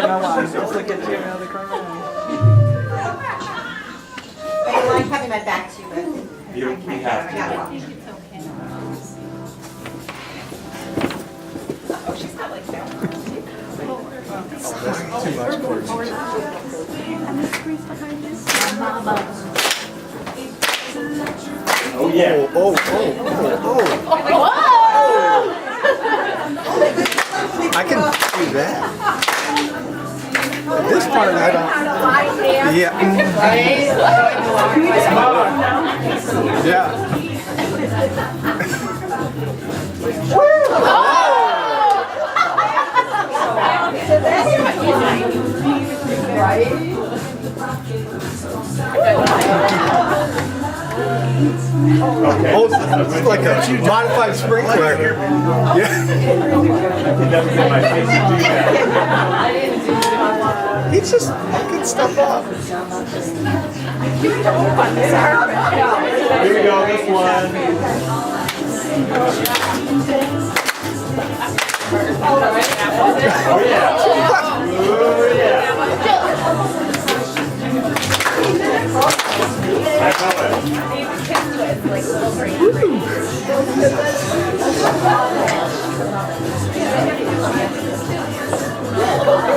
Just look at Jim out of the corner. I don't like having my back to you, but We have to. oh, she's got like that. Too much for Oh yeah. Oh. I can do that. This part I don't. Yeah. Yeah. Okay. Oh, it's like a modified sprinkler. Yeah. I can never get my face to do that. He's just looking stuff up. Here we go, this one. Oh yeah. Oh yeah. I know it.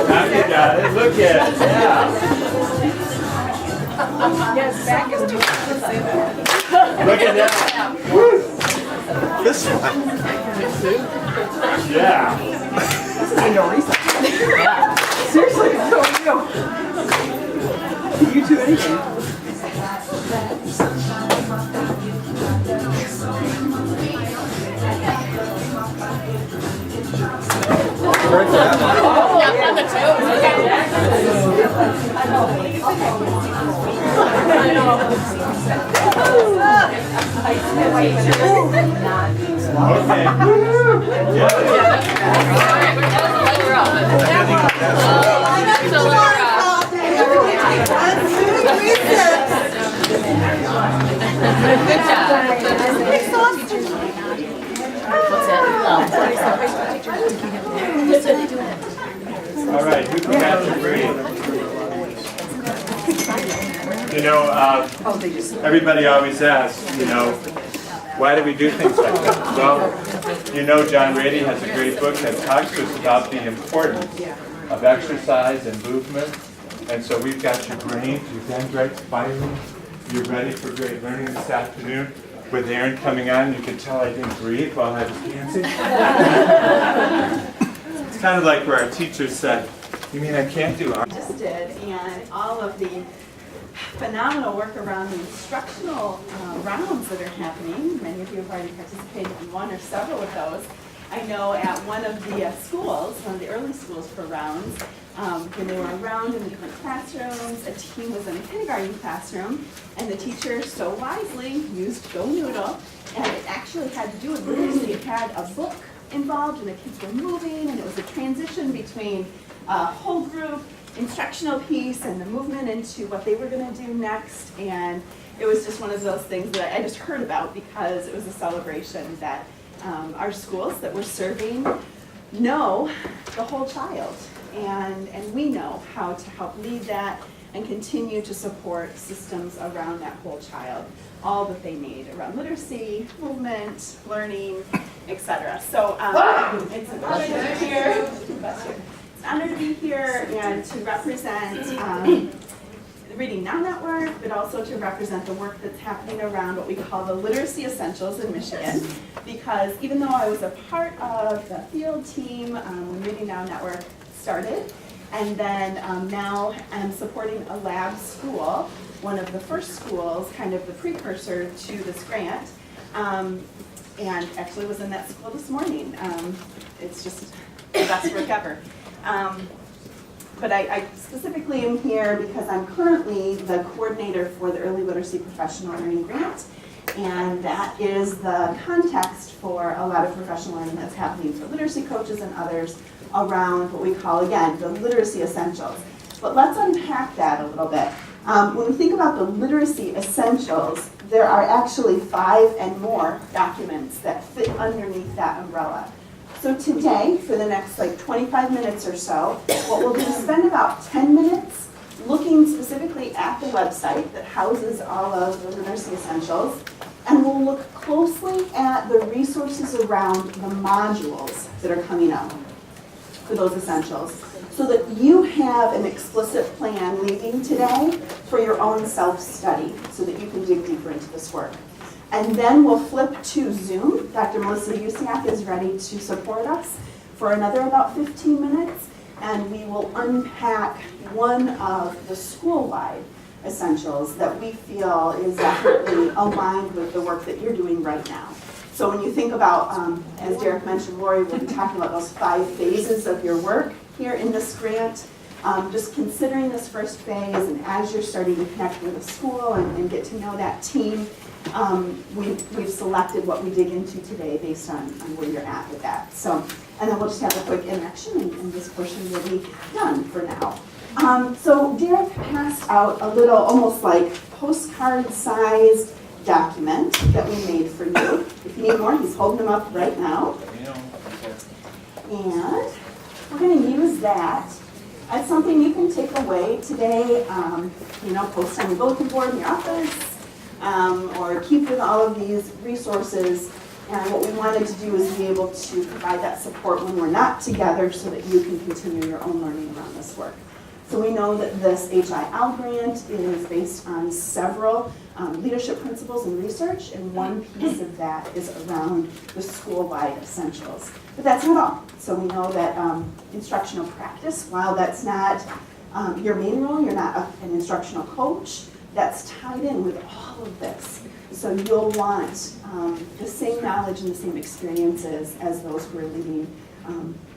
Now you got it. Look at it. Yeah. Yes, back is too Look at that. Woo. This one. Yeah. seriously, so you do anything. Break that. On the toes. Okay. All right, who forgot to breathe? You know, everybody always asks, why do we do things like that? Well, John Rady has a great book that talks to us about the importance of exercise and movement. And so we've got your brain, your dendrites firing. You're ready for great learning this afternoon. With Aaron coming on, you could tell I didn't breathe while I was dancing. It's kind of like where our teacher said, you mean I can't do art? Just did, and all of the phenomenal work around the instructional rounds that are happening. Many of you have already participated in one or several of those. I know at one of the schools, one of the early schools for rounds, when they were around in the different classrooms, a team was in a kindergarten classroom, and the teacher so wisely used Go Noodle, and it actually had to do with literacy. It had a book involved, and the kids were moving, and it was a transition between a whole group instructional piece and the movement into what they were going to do next. And it was just one of those things that I just heard about because it was a celebration that our schools that we're serving know the whole child. And we know how to help lead that and continue to support systems around that whole child, all that they need around literacy, movement, learning, etc. So it's an honor to be here. It's an honor to be here and to represent the Reading Now Network, but also to represent the work that's happening around what we call the Literacy Essentials in Michigan. Because even though I was a part of the field team when Reading Now Network started, and then now I'm supporting a lab school, one of the first schools, kind of the precursor to this grant, and actually was in that school this morning. It's just the best work ever. But I specifically am here because I'm currently the coordinator for the Early Literacy Professional Learning Grant, and that is the context for a lot of professional learning that's happening for literacy coaches and others around what we call, again, the literacy essentials. But let's unpack that a little bit. When we think about the literacy essentials, there are actually 5 and more documents that fit underneath that umbrella. So today, for the next like 25 minutes or so, what we'll do is spend about 10 minutes looking specifically at the website that houses all of the literacy essentials, and we'll look closely at the resources around the modules that are coming up for those essentials, so that you have an explicit plan leaving today for your own self-study, so that you can dig deeper into this work. And then we'll flip to Zoom. Dr. Melissa Usiak is ready to support us for another about 15 minutes, and we will unpack one of the school-wide essentials that we feel is definitely aligned with the work that you're doing right now. So when you think about, as Derek mentioned, Lori will be talking about those 5 phases of your work here in this grant. Just considering this first phase, and as you're starting to connect with the school and get to know that team, we've selected what we dig into today based on where you're at with that. So, and then we'll just have a quick interaction, and this portion will be done for now. So Derek passed out a little, almost like postcard-sized document that we made for you. If you need more, he's holding them up right now. And we're going to use that as something you can take away today, post on your bulletin board in your office, or keep with all of these resources. And what we wanted to do is be able to provide that support when we're not together, so that you can continue your own learning around this work. So we know that this HIL grant is based on several leadership principles and research, and one piece of that is around the school-wide essentials. But that's not all. So we know that instructional practice, while that's not your main role, you're not an instructional coach, that's tied in with all of this. So you'll want the same knowledge and the same experiences as those who are leading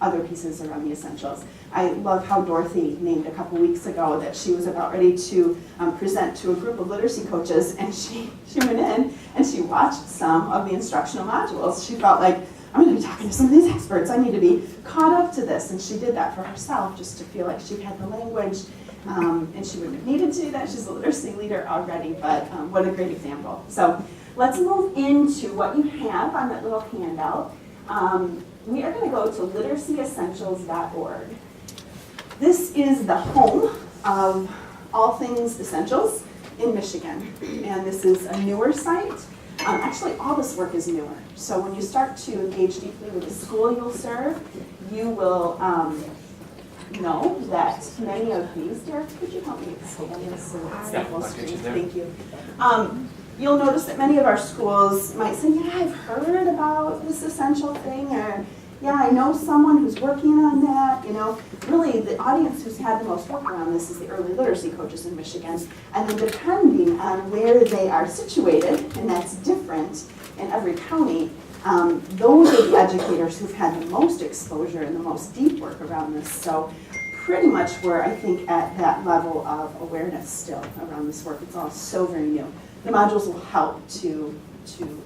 other pieces around the essentials. I love how Dorothy named a couple weeks ago that she was about ready to present to a group of literacy coaches, and she went in and she watched some of the instructional modules. She felt like, I'm going to be talking to some of these experts. I need to be caught up to this. And she did that for herself, just to feel like she had the language. And she wouldn't have needed to do that. She's a literacy leader already, but what a great example. So let's move into what you have on that little handout. We are going to go to literacyessentials.org. This is the home of all things essentials in Michigan. And this is a newer site. Actually, all this work is newer. So when you start to engage deeply with the school you'll serve, you will know that many of these, Derek, could you help me expand this so it's the full screen? Thank you. You'll notice that many of our schools might say, yeah, I've heard about this essential thing, or yeah, I know someone who's working on that. Really the audience who's had the most work around this is the early literacy coaches in Michigan. And then depending on where they are situated, and that's different in every county, those are the educators who've had the most exposure and the most deep work around this. So pretty much we're, I think, at that level of awareness still around this work. It's all so very new. The modules will help to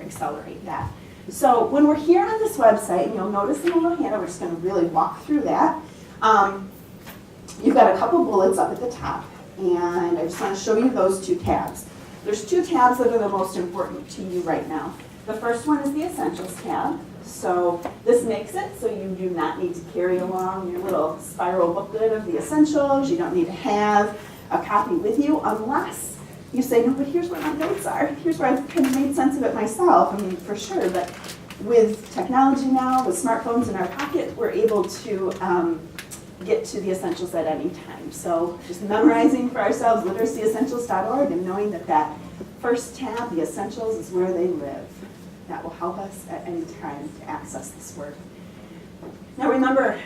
accelerate that. So when we're here on this website, and you'll notice in the little handout, we're just going to really walk through that. You've got a couple bullets up at the top, and I just want to show you those 2 tabs. There's 2 tabs that are the most important to you right now. The first one is the Essentials tab. So this makes it so you do not need to carry along your little spiral booklet of the essentials. You don't need to have a copy with you unless you say, no, but here's where my notes are. Here's where I've kind of made sense of it myself. I mean, for sure, but with technology now, with smartphones in our pocket, we're able to get to the essentials at any time. So just memorizing for ourselves literacyessentials.org and knowing that that first tab, the essentials, is where they live. That will help us at any time to access this work. Now remember,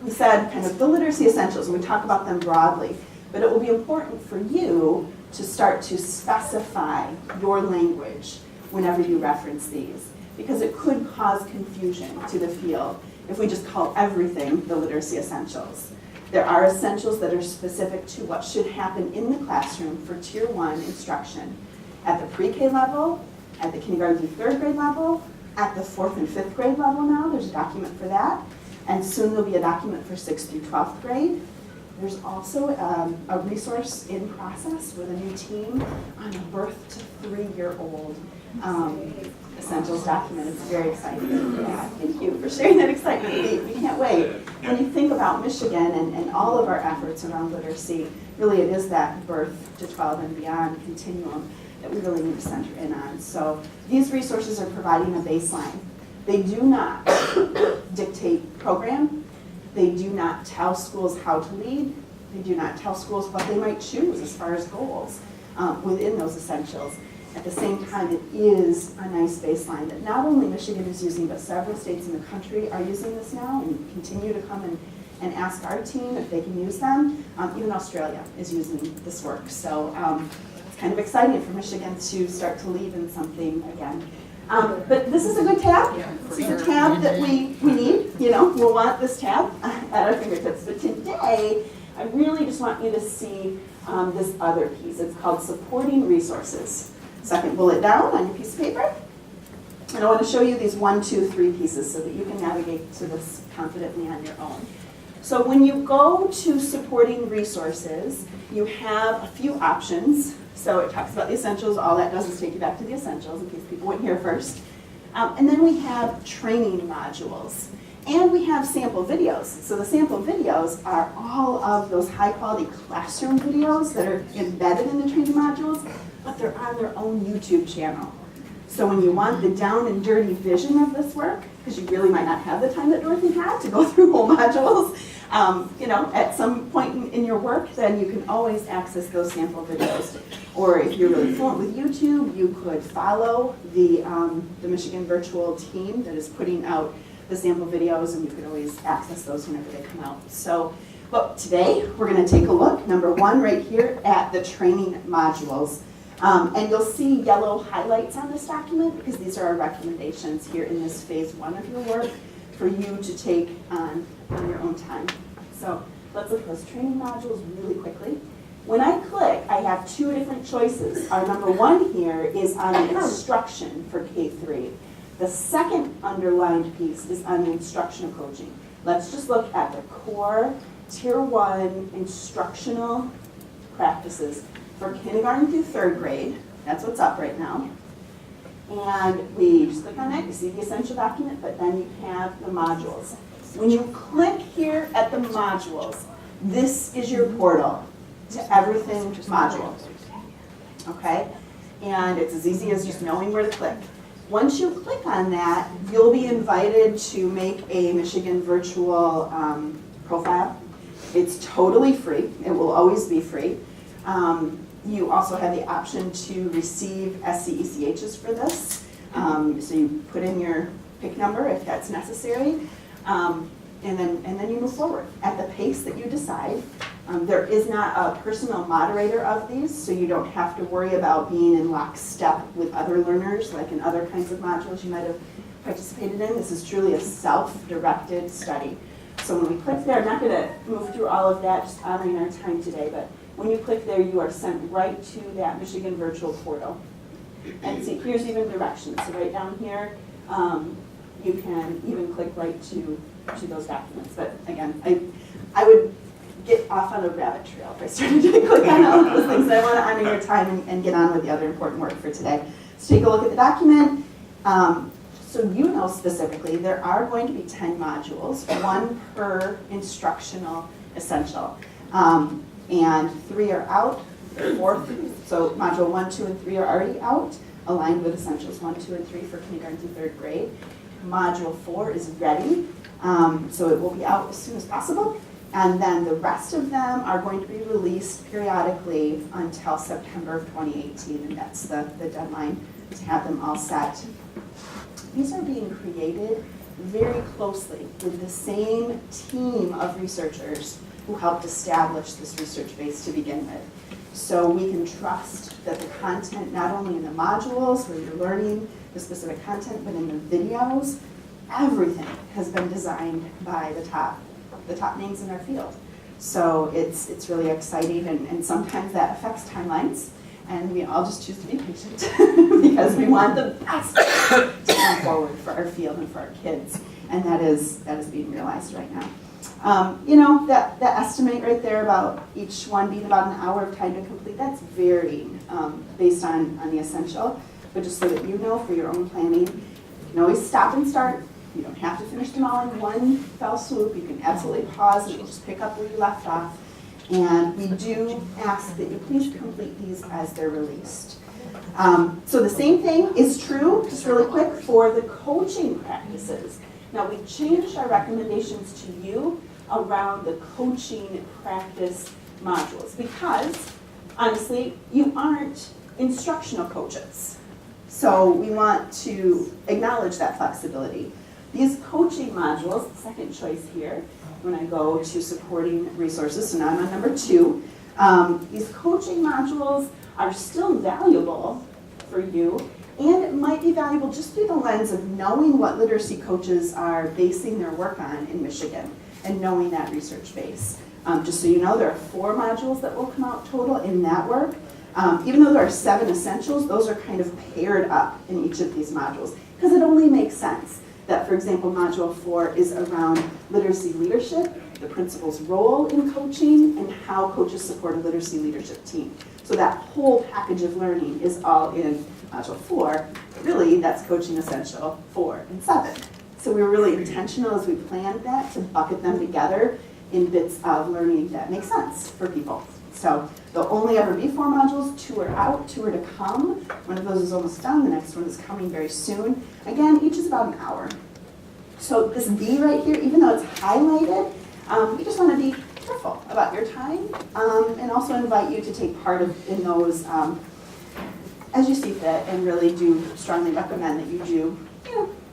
we said kind of the literacy essentials, and we talk about them broadly, but it will be important for you to start to specify your language whenever you reference these, because it could cause confusion to the field if we just call everything the literacy essentials. There are essentials that are specific to what should happen in the classroom for Tier 1 instruction at the pre-K level, at the kindergarten through 3rd grade level, at the 4th and 5th grade level now. There's a document for that. And soon there'll be a document for 6th through 12th grade. There's also a resource in process with a new team on a birth to 3-year-old essentials document. It's very exciting. Yeah, thank you for sharing that excitement. We can't wait. When you think about Michigan and all of our efforts around literacy, really it is that birth to 12 and beyond continuum that we really need to center in on. So these resources are providing a baseline. They do not dictate program. They do not tell schools how to lead. They do not tell schools what they might choose as far as goals within those essentials. At the same time, it is a nice baseline that not only Michigan is using, but several states in the country are using this now and continue to come and ask our team if they can use them. Even Australia is using this work. So it's kind of exciting for Michigan to start to lead in something again. But this is a good tab. This is a tab that we need. You know, we'll want this tab at our fingertips. But today, I really just want you to see this other piece. It's called supporting resources. Second bullet down on your piece of paper. And I want to show you these 1, 2, 3 pieces so that you can navigate to this confidently on your own. So when you go to supporting resources, you have a few options. So it talks about the essentials. All that does is take you back to the essentials in case people weren't here first. And then we have training modules. And we have sample videos. So the sample videos are all of those high quality classroom videos that are embedded in the training modules, but they're on their own YouTube channel. So when you want the down and dirty vision of this work, because you really might not have the time that Dorothy had to go through whole modules, you know, at some point in your work, then you can always access those sample videos. Or if you're really fluent with YouTube, you could follow the Michigan virtual team that is putting out the sample videos, and you could always access those whenever they come out. So, but today we're going to take a look, number 1 right here, at the training modules. And you'll see yellow highlights on this document because these are our recommendations here in this phase 1 of your work for you to take on your own time. So let's look at those training modules really quickly. When I click, I have 2 different choices. Our number 1 here is on instruction for K-3. The second underlined piece is on the instructional coaching. Let's just look at the core Tier 1 instructional practices for kindergarten through 3rd grade. That's what's up right now. And we just click on that, you see the essential document, but then you have the modules. When you click here at the modules, this is your portal to everything module. Okay? And it's as easy as just knowing where to click. Once you click on that, you'll be invited to make a Michigan virtual profile. It's totally free. It will always be free. You also have the option to receive SCECHs for this. So you put in your PIC number if that's necessary, and then you move forward at the pace that you decide. There is not a personal moderator of these, so you don't have to worry about being in lockstep with other learners, like in other kinds of modules you might have participated in. This is truly a self-directed study. So when we click there, I'm not going to move through all of that, just honoring our time today, but when you click there, you are sent right to that Michigan virtual portal. And see, here's even directions. So right down here, you can even click right to those documents. But again, I would get off on a rabbit trail if I started to click on all of those things. I want to honor your time and get on with the other important work for today. So take a look at the document. So you know specifically there are going to be 10 modules, 1 per instructional essential. And 3 are out, 4, so module 1, 2, and 3 are already out, aligned with essentials 1, 2, and 3 for kindergarten through 3rd grade. Module 4 is ready, so it will be out as soon as possible. And then the rest of them are going to be released periodically until September of 2018, and that's the deadline to have them all set. These are being created very closely with the same team of researchers who helped establish this research base to begin with. So we can trust that the content, not only in the modules where you're learning the specific content, but in the videos, everything has been designed by the top names in our field. So it's really exciting, and sometimes that affects timelines, and we all just choose to be patient because we want the best to come forward for our field and for our kids, and that is being realized right now. You know, that estimate right there about each one being about an hour of time to complete, that's varying based on the essential. But just so that you know, for your own planning, you can always stop and start. You don't have to finish them all in one fell swoop. You can absolutely pause and just pick up where you left off. And we do ask that you please complete these as they're released. So the same thing is true, just really quick, for the coaching practices. Now, we changed our recommendations to you around the coaching practice modules because, honestly, you aren't instructional coaches. So we want to acknowledge that flexibility. These coaching modules, the second choice here, when I go to supporting resources, so now I'm on number 2, these coaching modules are still valuable for you, and it might be valuable just through the lens of knowing what literacy coaches are basing their work on in Michigan and knowing that research base. Just so you know, there are 4 modules that will come out total in that work. Even though there are 7 essentials, those are kind of paired up in each of these modules because it only makes sense that, for example, Module 4 is around literacy leadership, the principal's role in coaching, and how coaches support a literacy leadership team. So that whole package of learning is all in Module 4. Really, that's Coaching Essential 4 and 7. So we were really intentional as we planned that to bucket them together in bits of learning that make sense for people. So there'll only ever be 4 modules, 2 are out, 2 are to come. One of those is almost done, the next one is coming very soon. Again, each is about an hour. So this B right here, even though it's highlighted, we just want to be careful about your time and also invite you to take part in those as you see fit, and really do strongly recommend that you do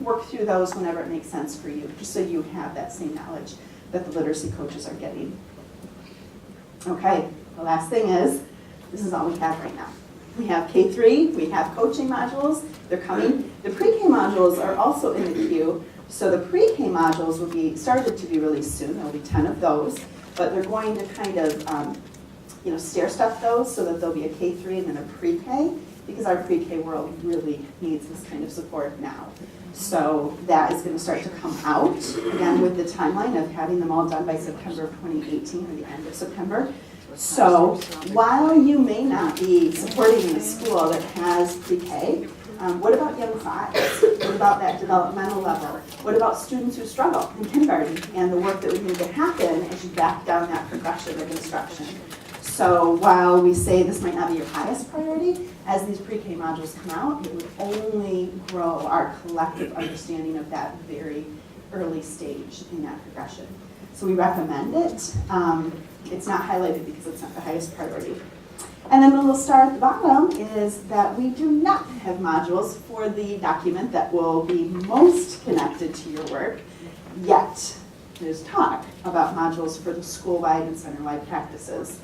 work through those whenever it makes sense for you, just so you have that same knowledge that the literacy coaches are getting. Okay, the last thing is, this is all we have right now. We have K3, we have coaching modules, they're coming. The pre-K modules are also in the queue, so the pre-K modules will be started to be released soon. There will be 10 of those, but they're going to kind of stair step those so that there'll be a K3 and then a pre-K, because our pre-K world really needs this kind of support now. So that is going to start to come out, again, with the timeline of having them all done by September of 2018, or the end of September. So while you may not be supporting in a school that has pre-K, what about young 5s? What about that developmental level? What about students who struggle in kindergarten and the work that would need to happen as you back down that progression of instruction? So while we say this might not be your highest priority, as these pre-K modules come out, it would only grow our collective understanding of that very early stage in that progression. So we recommend it. It's not highlighted because it's not the highest priority. And then the little star at the bottom is that we do not have modules for the document that will be most connected to your work, yet there's talk about modules for the school-wide and center-wide practices.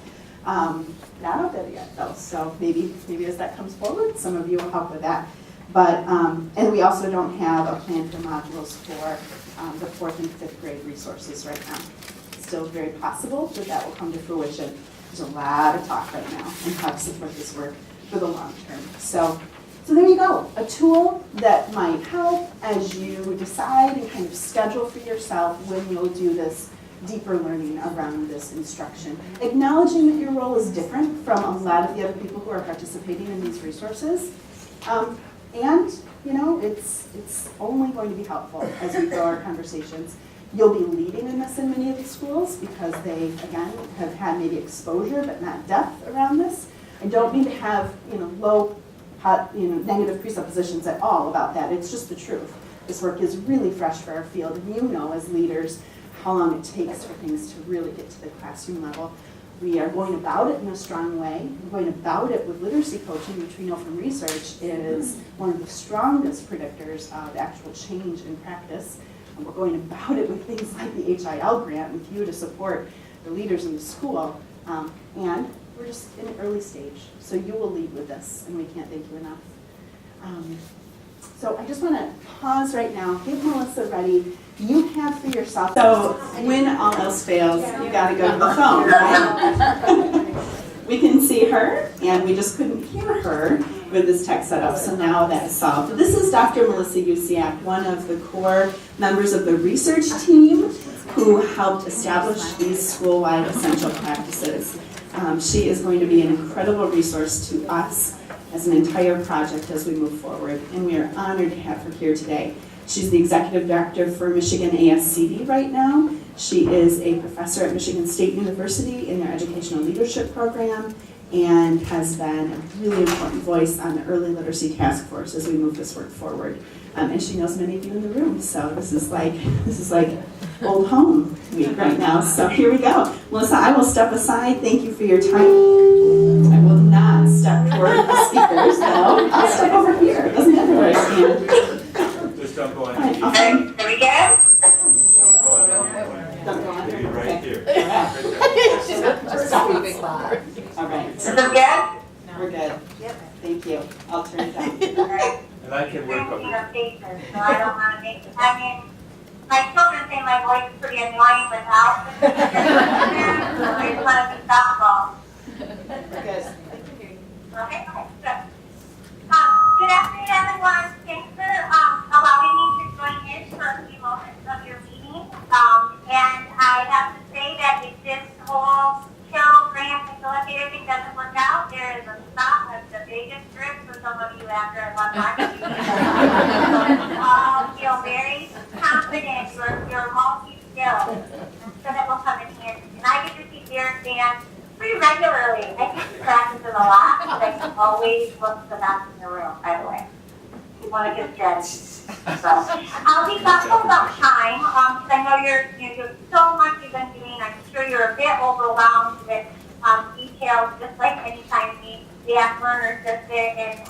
Not out there yet though, so maybe as that comes forward, some of you will help with that. But, and we also don't have a plan for modules for the 4th and 5th grade resources right now. It's still very possible that that will come to fruition. There's a lot of talk right now on how to support this work for the long term. So there you go, a tool that might help as you decide and kind of schedule for yourself when you'll do this deeper learning around this instruction. Acknowledging that your role is different from a lot of the other people who are participating in these resources. And it's only going to be helpful as we grow our conversations. You'll be leading in this in many of the schools because they, again, have had maybe exposure but not depth around this. I don't mean to have negative presuppositions at all about that. It's just the truth. This work is really fresh for our field, and you know as leaders how long it takes for things to really get to the classroom level. We are going about it in a strong way. We're going about it with literacy coaching, which we know from research is one of the strongest predictors of actual change in practice. And we're going about it with things like the HIL grant with you to support the leaders in the school. And we're just in an early stage. So you will lead with this, and we can't thank you enough. So I just want to pause right now, get Melissa ready. You have for yourself. So when all else fails, you got to go to the phone, right? We can see her, and we just couldn't hear her with this tech setup, so now that's solved. This is Dr. Melissa Usiak, one of the core members of the research team who helped establish these school-wide essential practices. She is going to be an incredible resource to us as an entire project as we move forward, and we are honored to have her here today. She's the executive director for Michigan ASCD right now. She is a professor at Michigan State University in their educational leadership program and has been a really important voice on the early literacy task force as we move this work forward. And she knows many of you in the room, so this is like old home week right now. So here we go. Melissa, I will step aside. Thank you for your time. I will not step toward the speakers, though. I'll step over here. It doesn't matter where I stand. Just don't go on. All right, TV. okay. There we go. Don't go on anywhere. Don't go on Be there. right Okay. here. All right. This is good? We're good. Yep. Thank you. I'll turn it down. All right. And I can work on it. Faces, so I don't want to make, I mean, my children say my voice is pretty annoying without the pictures, so I just want to be thoughtful. We're good. Okay, good. Good afternoon, everyone. Thanks for allowing me to join in for a few moments of your meeting. And I have to say that if this whole HIL grant facilitator thing doesn't work out, there is a stop at the biggest trip for some of you after one month. Feel very confident you're multi-skilled, so that will come in handy. And I get to see Derek dance pretty regularly. I think he practices a lot, but I always look the best in the room, by the way. You want to get strategy. So I'll be thoughtful about time, because I know you're doing so much you've been doing. I'm sure you're a bit overwhelmed with details, just like anytime we ask learners to sit and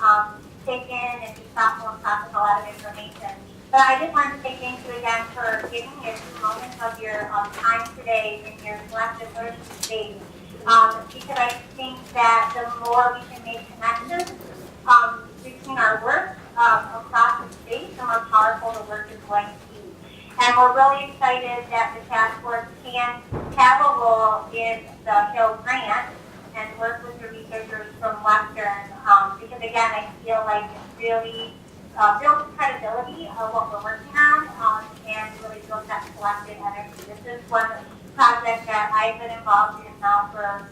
take in and be thoughtful and process a lot of information. But I just wanted to say thank you again for giving me a few moments of your time today in your collective learning space. Because I think that the more we can make connections between our work across the state, the more powerful the work is going to be. And we're really excited that the task force can have a role in the HIL grant and work with the researchers from Western, because again, I feel like it's really builds credibility of what we're working on, and really builds that collective energy. This is one project that I've been involved in now for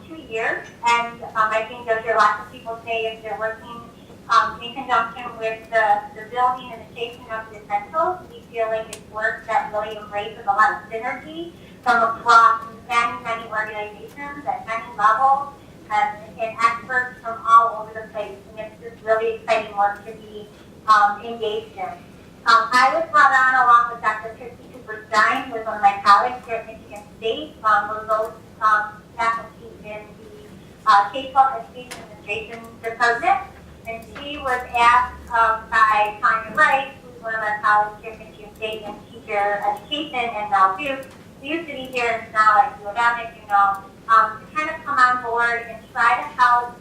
2 years, and I think you'll hear lots of people say if they're working in conjunction with the building and the shaping of the essentials, we feel like it's work that really embraces a lot of synergy from across many organizations at many levels, and experts from all over the place, and it's just really exciting work to be engaged in. I was brought on along with Dr. Christy Cooper-Stein, who is one of my colleagues here at Michigan State. We're both faculty in the K-12 Education Administration Department, and she was asked by Tanya Wright, who's one of our colleagues here at Michigan State in teacher education and now Duke, who used to be here and now at U of M, as you know, to kind of come on board and try to help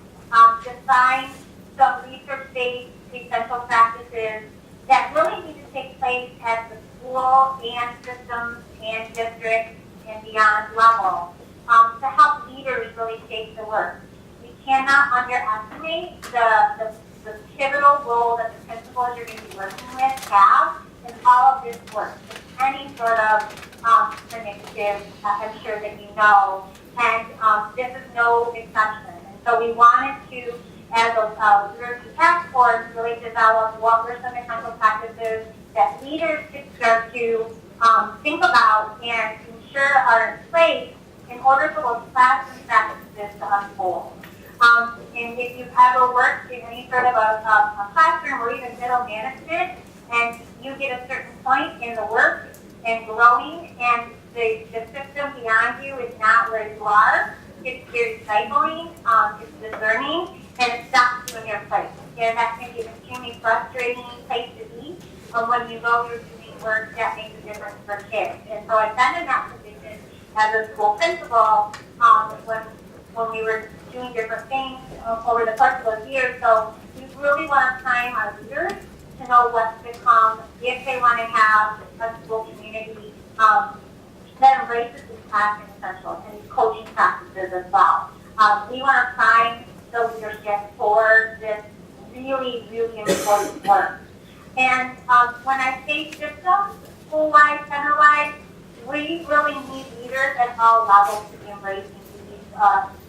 define some research-based essential practices that really need to take place at the school and systems and districts and beyond level to help leaders really shape the work. We cannot underestimate the pivotal role that the principals you're going to be working with have in all of this work. Any sort of initiative, I'm sure that you know, and this is no exception. And so we wanted to, as a literacy task force, really develop what were some essential practices that leaders could start to think about and ensure are in place in order for those classroom practices to unfold. And if you've ever worked in any sort of a classroom or even middle management, and you get a certain point in the work and growing, and the system beyond you is not where you are, it's very stifling, it's discerning, and it stops you in your place. And that can be an extremely frustrating place to be when you know you're doing work that makes a difference for kids. And so I've been in that position as a school principal when we were doing different things over the course of those years. So we really want to prime our leaders to know what's to come if they want to have a school community that embraces these classroom essentials and these coaching practices as well. We want to prime the leadership for this really, really important work. And when I say systems, school-wide, center-wide, we really need leaders at all levels to be embracing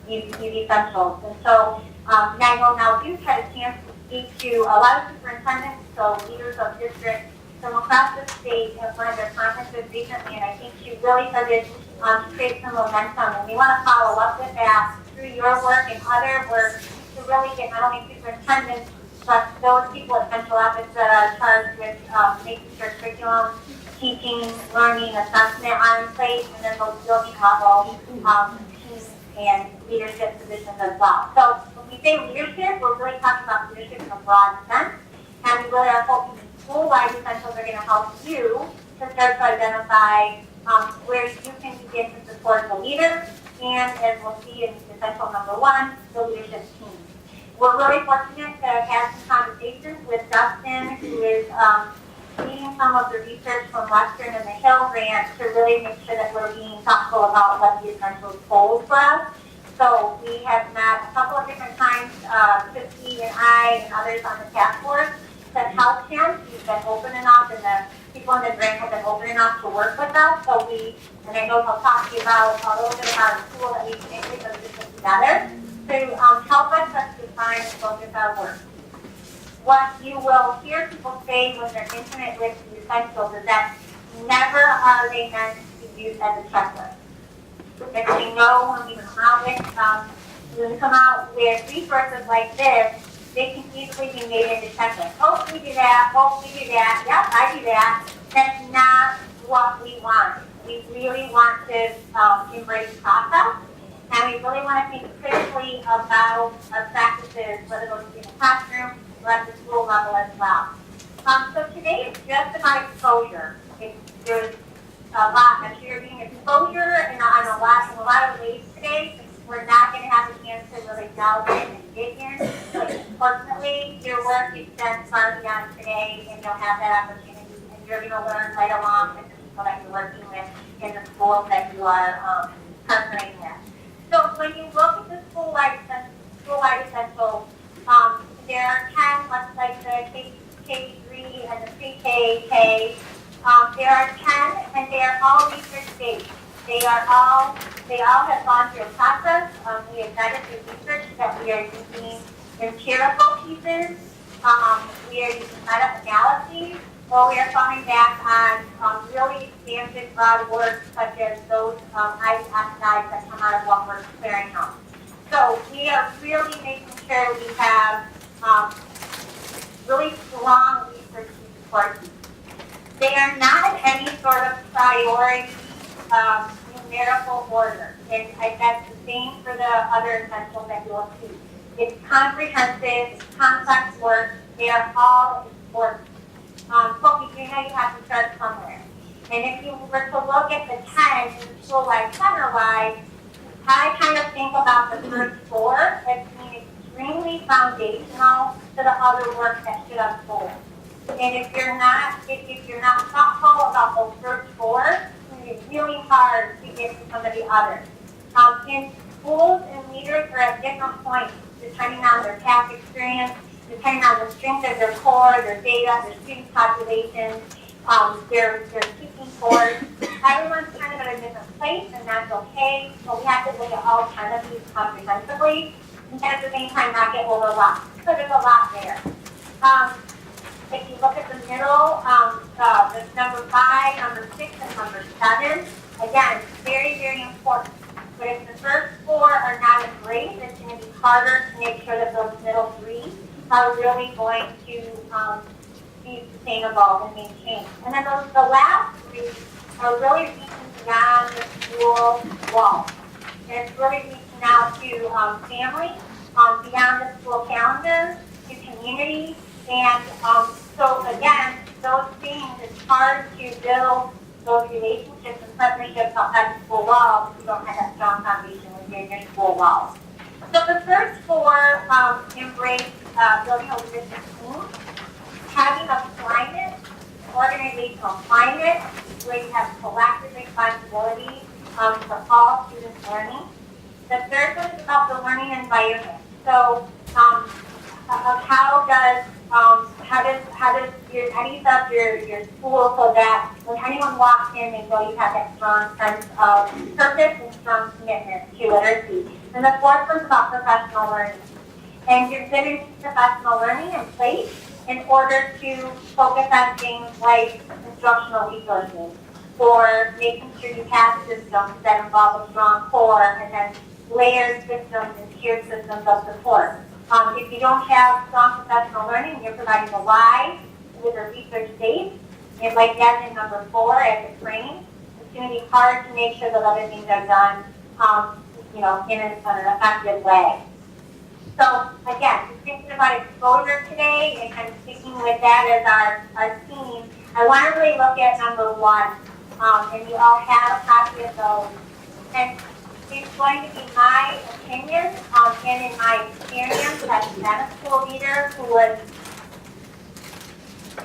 these essentials. And so I know now you've had a chance to speak to a lot of superintendents, so leaders of districts from across the state at one of their conferences recently, and I think you really started to create some momentum. And we want to follow up with that through your work and other work to really get not only superintendents, but those people at central office that are charged with making sure curriculum, teaching, learning, assessment are in place, and then those building level teams and leadership positions as well. So when we say leadership, we're really talking about leadership in a broad sense, and we really are hoping school-wide essentials are going to help you to start to identify where you can begin to support the leader, and as we'll see in essential number 1, the leadership team. We're really fortunate to have had some conversations with Dustin, who is leading some of the research from Western and the HIL grant to really make sure that we're being thoughtful about what the essentials hold for us. So we have met a couple of different times, Christy and I and others on the task force to help him. He's been open enough, and the people in the grant have been open enough to work with us. So and I know he'll talk to you about a little bit about a tool that we can integrate those systems together to help us define and focus our work. What you will hear people say when they're intimate with the essentials is that never are they meant to be used as a checklist. And we know when we come out with resources like this, they can easily be made into checklists. Oh, we do that. Oh, we do that. Yep, I do that. That's not what we want. We really want to embrace process, and we really want to think critically about our practices, whether those be in the classroom or at the school level as well. So today is just about exposure. There's a lot. I'm sure you're getting exposure in a lot of ways today. We're not going to have a chance to really delve in and dig in. But fortunately, your work extends far beyond today, and you'll have that opportunity, and you're going to learn right along with the people that you're working with in the schools that you are partnering with. So when you look at the school-wide essentials, there are 10, much like the K3 and the pre-K. There are 10, and they are all research-based. They all have gone through a process. We have vetted the research that we are using empirical pieces. We are using meta-analyses, or we are falling back on really expansive broad work such as those ICE guides that come out of what we're clearing out. So we are really making sure we have really strong research to support these. They are not in any sort of priority numerical order, and that's the same for the other essentials that you'll see. It's comprehensive, it's complex work, they are all important. But we do know you have to start somewhere. And if you were to look at the 10 in the school-wide, center-wide, I kind of think about the first 4 as being extremely foundational to the other work that should unfold. And if you're not thoughtful about those first 4, it's really hard to get to some of the others. And schools and leaders are at different points, depending on their past experience, depending on the strength of their core, their data, their student populations, their teaching scores. Everyone's kind of at a different place, and that's okay. So we have to look at all 10 of these comprehensively, and at the same time not get overwhelmed. So there's a lot there. If you look at the middle, there's number 5, number 6, and number 7. Again, very, very important. But if the first 4 are not embraced, it's going to be harder to make sure that those middle 3 are really going to be sustainable and maintained. And then the last 3 are really reaching beyond the school walls. And it's really reaching out to family, beyond the school calendar, to community. And so again, those things, it's hard to build those relationships and partnerships outside the school walls if you don't have that strong foundation within your school walls. So the first 4 embrace building a leadership team, having a climate, organizational climate, where you have collective responsibility for all students learning. The third one is about the learning environment. So how does how do you set up your school so that when anyone walks in, they know you have that strong sense of purpose and strong commitment to literacy. And the fourth one's about professional learning. And you're going to professional learning in place in order to focus on things like instructional resources, or making sure you have systems that involve a strong core and then layered systems and tiered systems of support. If you don't have strong professional learning, you're providing the why with a research base, and like that in number 4 as a frame, it's going to be hard to make sure that other things are done, in an effective way. So again, just thinking about exposure today and kind of sticking with that as our theme, I want to really look at number 1, and you all have a copy of those. And it's going to be my opinion, and in my experience as a school leader who was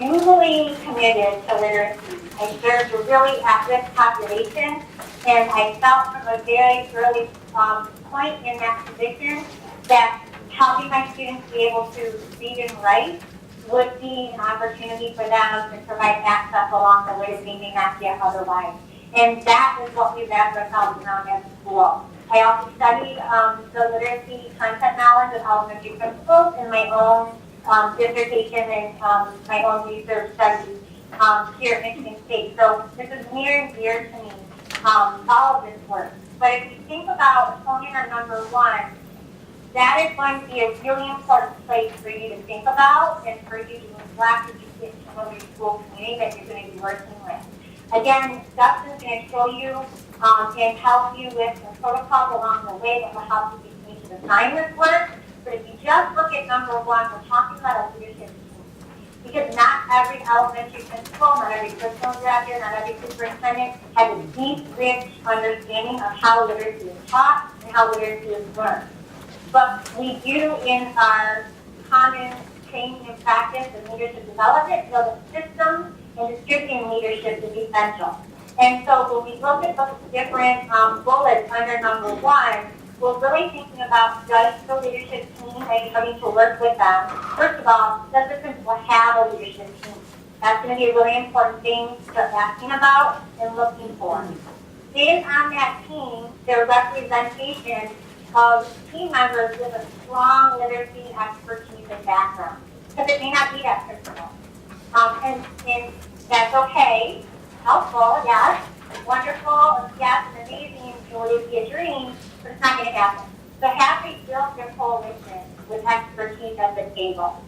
usually committed to literacy. I served a really at-risk population, and I felt from a very early point in that position that helping my students be able to read and write would be an opportunity for them to provide access along the way that they may not get otherwise. And that is what we wrapped ourselves around at school. I also studied the literacy content knowledge of elementary principles in my own dissertation and my own research studies here at Michigan State. So this is near and dear to me, all of this work. But if you think about honing on number 1, that is going to be a really important place for you to think about and for you to reflect as you get to know your school community that you're going to be working with. Again, Dustin's going to show you and help you with the protocols along the way that will help you continue to design this work. But if you just look at number 1, we're talking about a leadership team. Because not every elementary principal, not every curriculum director, not every superintendent has a deep, rich understanding of how literacy is taught and how literacy is learned. But we do in our common training and practice and leadership development know that systems and distributing leadership is essential. And so when we look at those different bullets under number 1, we're really thinking about, does the leadership team and coming to work with them? First of all, does the principal have a leadership team? That's going to be a really important thing to start asking about and looking for. Is on that team their representation of team members with a strong literacy expertise and background? Because it may not be that principal. And that's okay, helpful, yes, wonderful, yes, and amazing, and will it be a dream, but it's not going to happen. So have they built their coalition with expertise at the table?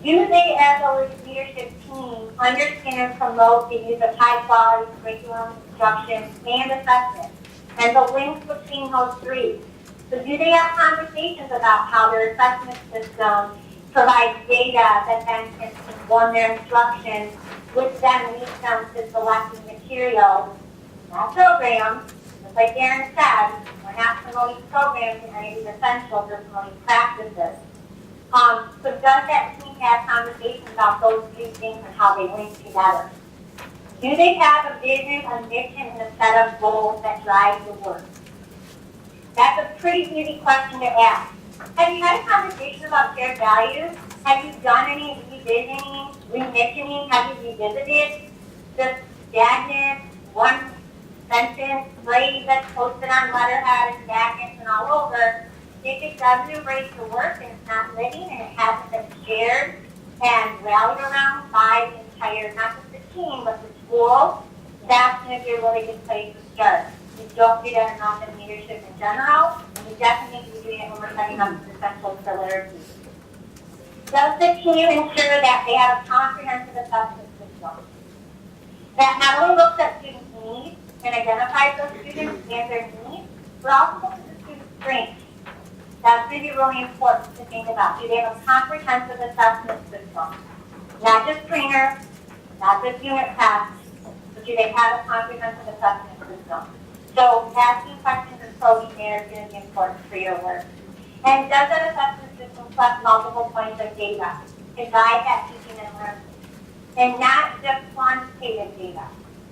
Do they, as a leadership team, understand and promote the use of high-quality curriculum, instruction, and assessment, and the links between those three? So do they have conversations about how their assessment system provides data that then can inform their instruction, which then leads them to selecting materials, not programs? Just like Aaron said, we're not promoting programs in any of these essentials, we're promoting practices. So does that team have conversations about those three things and how they link together? Do they have a vision, a mission, and a set of goals that drive the work? That's a pretty easy question to ask. Have you had a conversation about shared values? Have you done any revisioning, remissioning? Have you revisited the stagnant, one sentence phrase that's posted on letterhead and magnets and all over? If it doesn't embrace the work and it's not living and it hasn't been shared and rallied around by the entire, not just the team, but the school, that's going to be a really good place to start. We don't do that enough in leadership in general, and we definitely need to be doing it when we're setting up the essentials for literacy. Does the team ensure that they have a comprehensive assessment system that not only looks at students' needs and identifies those students and their needs, but also looks at the students' strengths? That's going to be really important to think about. Do they have a comprehensive assessment system? Not just trainers, not just unit tests, but do they have a comprehensive assessment system? So asking questions and probing there is going to be important for your work. And does that assessment system collect multiple points of data to guide that teaching and learning? And not just quantitative data.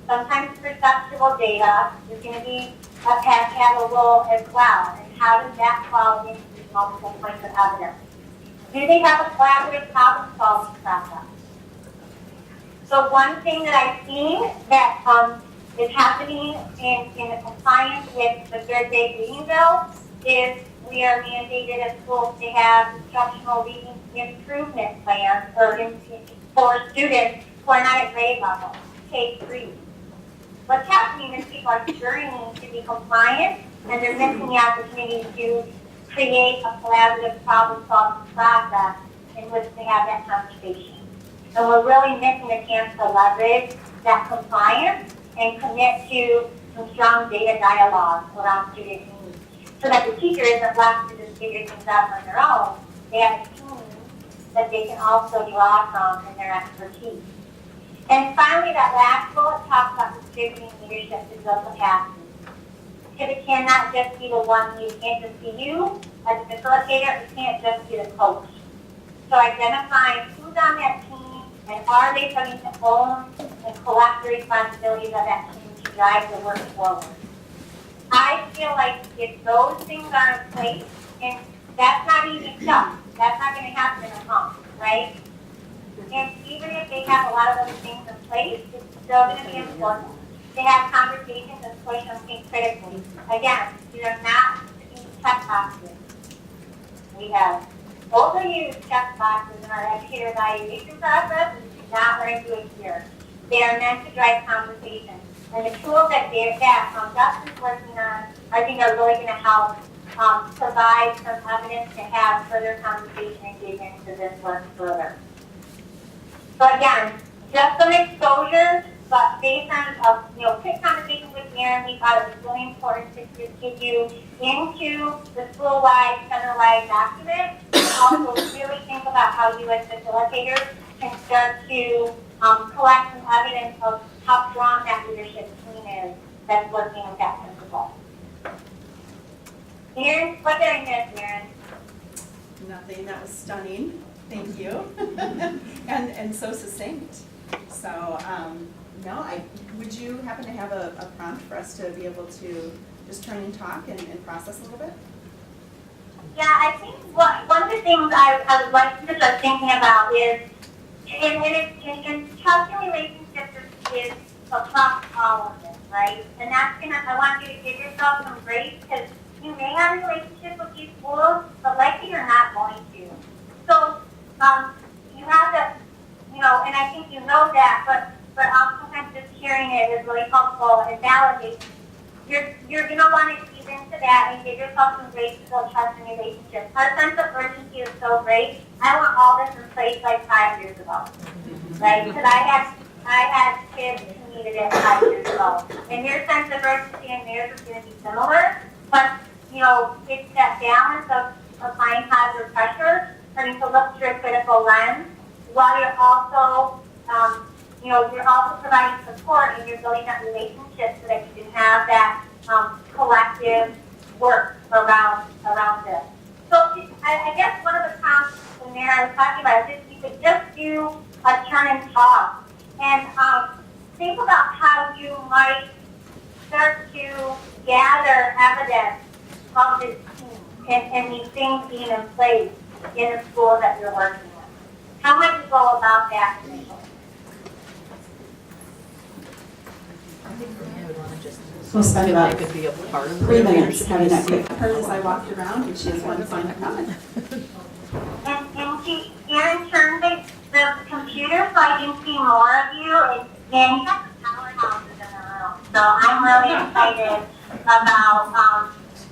Sometimes perceptual data is going to be have a role as well. And how does that fall into these multiple points of evidence? Do they have a collaborative problem-solving process? So one thing that I've seen that is happening in compliance with the third grade reading bill is we are mandated at schools to have instructional reading improvement plans for students who are not at grade level, K-3. What's happening is people are journeying to be compliant, and they're missing the opportunity to create a collaborative problem-solving process in which they have that conversation. And we're really missing a chance to leverage that compliance and commit to some strong data dialogue around student needs, so that the teacher isn't left to just figure things out on their own. They have a team that they can also draw from in their expertise. And finally, that last bullet talks about distributing leadership to build capacity. Because it cannot just be the one lead. It can't just be you as a facilitator. It can't just be the coach. So identifying who's on that team and are they starting to own and collect the responsibilities of that team to drive the work forward. I feel like if those things are in place, and that's not easy stuff. That's not going to happen in a month, right? And even if they have a lot of those things in place, it's still going to be important to have conversations and push something critically. Again, these are not check boxes. We have overused check boxes in our educator evaluation process, and we do not want to do it here. They are meant to drive conversation. And the tools that Dustin's working on, I think are really going to help provide some evidence to have further conversation and dig into this work further. So again, just some exposure, but based on quick conversations with Aaron, we thought it was really important to just get you into the school-wide, center-wide document, and also really think about how you as facilitators can start to collect some evidence of how strong that leadership team is that's working with that principal. Aaron, what did I miss, Aaron? Nothing. That was stunning. Thank you. and so succinct. So, would you happen to have a prompt for us to be able to just turn and talk and process a little bit? Yeah, I think one of the things I would like to start thinking about is, in trust and relationships is across all of this, right? And I want you to give yourself some grace, because you may have a relationship with these schools, but likely you're not going to. So, you have to, and I think you know that, but sometimes just hearing it is really helpful and validating. You're going to want to ease into that and give yourself some grace to build trust in relationships. Our sense of urgency is so great. I want all this in place like 5 years ago, right? Because I had kids who needed it 5 years ago. And your sense of urgency and theirs is going to be similar, but it's that balance of applying positive pressure, starting to look through a critical lens, while you're also, you're also providing support and you're building that relationship so that you can have that collective work around this. So I guess one of the prompts in there I was talking about is you could just do a turn and talk and think about how you might start to gather evidence of this team and these things being in place in the school that you're working with. How might you go about that initially? We'll spend about 3 minutes having that quick heard as I walked around, and she has one final comment. And in terms of the computer, so I can see more of you, and you got the powerhouses in the room. So I'm really excited about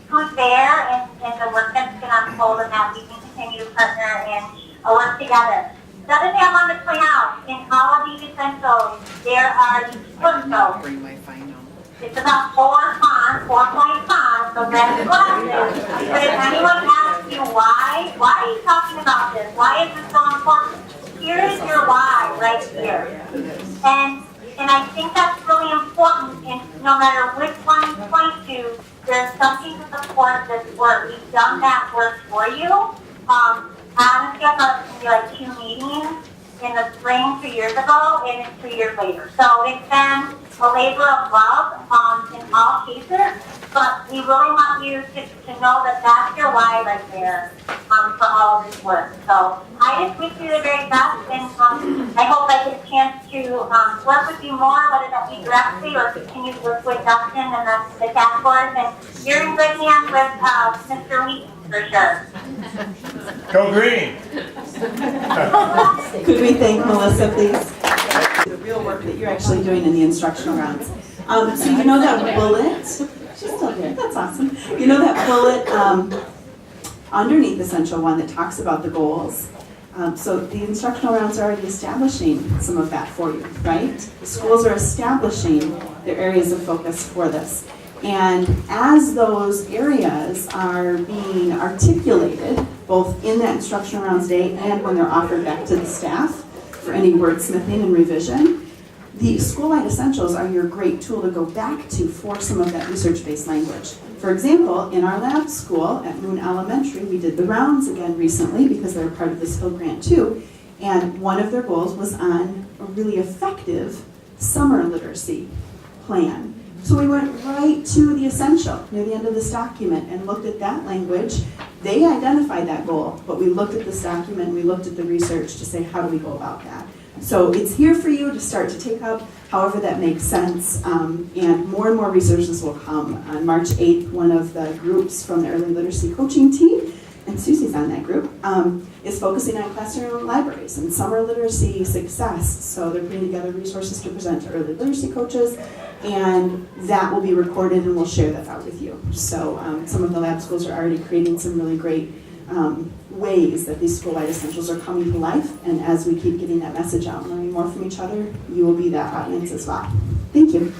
who's there and the work that's going to unfold, and that we can continue to partner and work together. The other thing I want to point out, in all of these essentials, there are these footnotes. Bring my phone home. It's about 4-point fonts, so grab the glasses. But if anyone asks you why are you talking about this? Why is this so important? Here is your why right here. And I think that's really important, and no matter which one you point to, there's something to support this work. We've done that work for you. Honestly, I thought it was going to be like 2 meetings, in the spring 2 years ago, and it's 2 years later. So it's been a labor of love in all cases, but we really want you to know that that's your why right there for all of this work. So I just wish you the very best, and I hope I get a chance to work with you more, whether that be directly or continue to work with Dustin and the task force. And you're in good hands with Mr. Wheaton for sure. Go green. Could we thank Melissa, please? The real work that you're actually doing in the instructional rounds. So you know that bullet? She's still here. That's awesome. You know that bullet underneath Essential 1 that talks about the goals? So the instructional rounds are already establishing some of that for you, right? The schools are establishing their areas of focus for this. And as those areas are being articulated, both in that instructional rounds day and when they're offered back to the staff for any wordsmithing and revision, the school-wide essentials are your great tool to go back to for some of that research-based language. For example, in our lab school at Moon Elementary, we did the rounds again recently because they're part of this HIL grant too, and one of their goals was on a really effective summer literacy plan. So we went right to the essential near the end of this document and looked at that language. They identified that goal, but we looked at this document, we looked at the research to say, how do we go about that? So it's here for you to start to take up however that makes sense, and more resources will come. On March 8th, one of the groups from the early literacy coaching team, and Susie's on that group, is focusing on classroom libraries and summer literacy success. So they're putting together resources to present to early literacy coaches, and that will be recorded and we'll share that out with you. So some of the lab schools are already creating some really great ways that these school-wide essentials are coming to life, and as we keep getting that message out and learning more from each other, you will be that audience as well. Thank you.